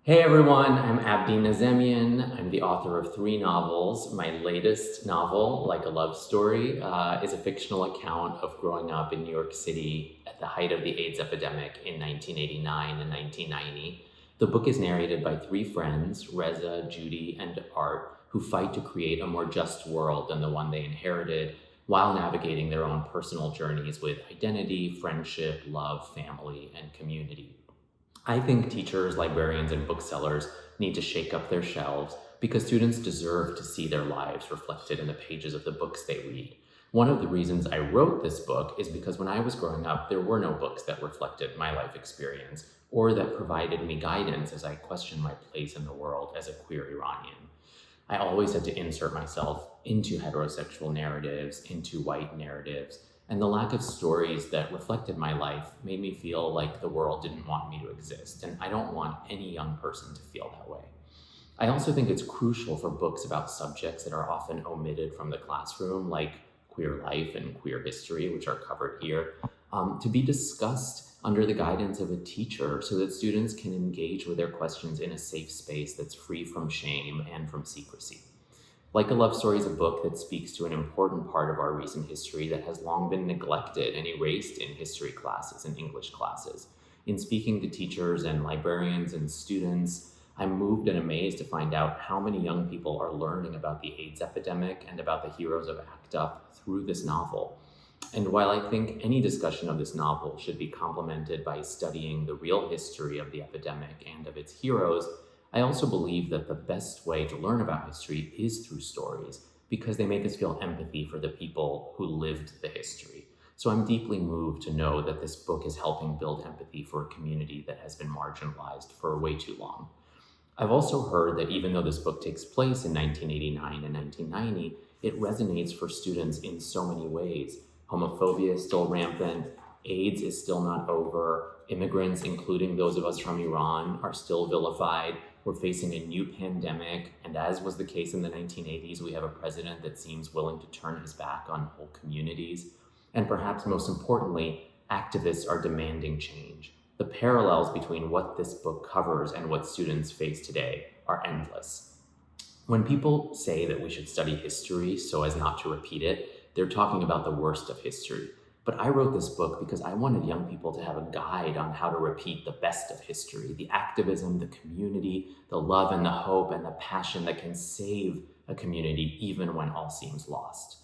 Hey everyone, I'm Abdi Nazemian. I'm the author of 3 novels. My latest novel, Like a Love Story, is a fictional account of growing up in New York City at the height of the AIDS epidemic in 1989 and 1990. The book is narrated by 3 friends, Reza, Judy, and Art, who fight to create a more just world than the one they inherited while navigating their own personal journeys with identity, friendship, love, family, and community. I think teachers, librarians, and booksellers need to shake up their shelves because students deserve to see their lives reflected in the pages of the books they read. One of the reasons I wrote this book is because when I was growing up, there were no books that reflected my life experience or that provided me guidance as I questioned my place in the world as a queer Iranian. I always had to insert myself into heterosexual narratives, into white narratives, and the lack of stories that reflected my life made me feel like the world didn't want me to exist, and I don't want any young person to feel that way. I also think it's crucial for books about subjects that are often omitted from the classroom, like queer life and queer history, which are covered here, to be discussed under the guidance of a teacher so that students can engage with their questions in a safe space that's free from shame and from secrecy. Like a Love Story is a book that speaks to an important part of our recent history that has long been neglected and erased in history classes and English classes. In speaking to teachers and librarians and students, I'm moved and amazed to find out how many young people are learning about the AIDS epidemic and about the heroes of ACT UP through this novel. And while I think any discussion of this novel should be complemented by studying the real history of the epidemic and of its heroes, I also believe that the best way to learn about history is through stories because they make us feel empathy for the people who lived the history. So I'm deeply moved to know that this book is helping build empathy for a community that has been marginalized for way too long. I've also heard that even though this book takes place in 1989 and 1990, it resonates for students in so many ways. Homophobia is still rampant, AIDS is still not over, immigrants, including those of us from Iran, are still vilified. We're facing a new pandemic, and as was the case in the 1980s, we have a president that seems willing to turn his back on whole communities. And perhaps most importantly, activists are demanding change. The parallels between what this book covers and what students face today are endless. When people say that we should study history so as not to repeat it, they're talking about the worst of history. But I wrote this book because I wanted young people to have a guide on how to repeat the best of history, the activism, the community, the love and the hope and the passion that can save a community even when all seems lost.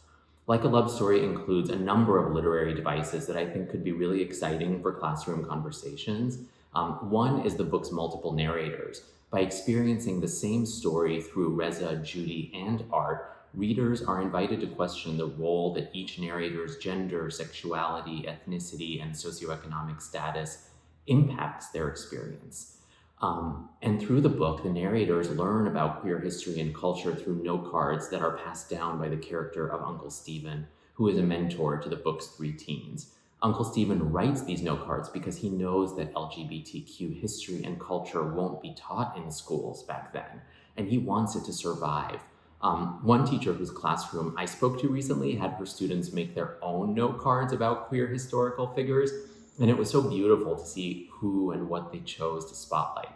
Like a Love Story includes a number of literary devices that I think could be really exciting for classroom conversations. One is the book's multiple narrators. By experiencing the same story through Reza, Judy, and Art, readers are invited to question the role that each narrator's gender, sexuality, ethnicity, and socioeconomic status impacts their experience. And through the book, the narrators learn about queer history and culture through note cards that are passed down by the character of Uncle Stephen, who is a mentor to the book's 3 teens. Uncle Stephen writes these note cards because he knows that LGBTQ history and culture won't be taught in schools back then, and he wants it to survive. One teacher whose classroom I spoke to recently had her students make their own note cards about queer historical figures, and it was so beautiful to see who and what they chose to spotlight.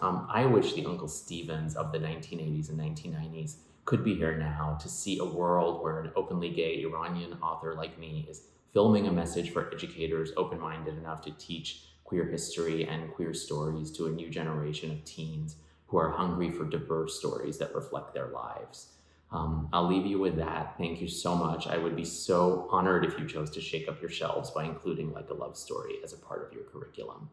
I wish the Uncle Stevens of the 1980s and 1990s could be here now to see a world where an openly gay Iranian author like me is filming a message for educators open-minded enough to teach queer history and queer stories to a new generation of teens who are hungry for diverse stories that reflect their lives. I'll leave you with that. Thank you so much. I would be so honored if you chose to shake up your shelves by including Like a Love Story as a part of your curriculum.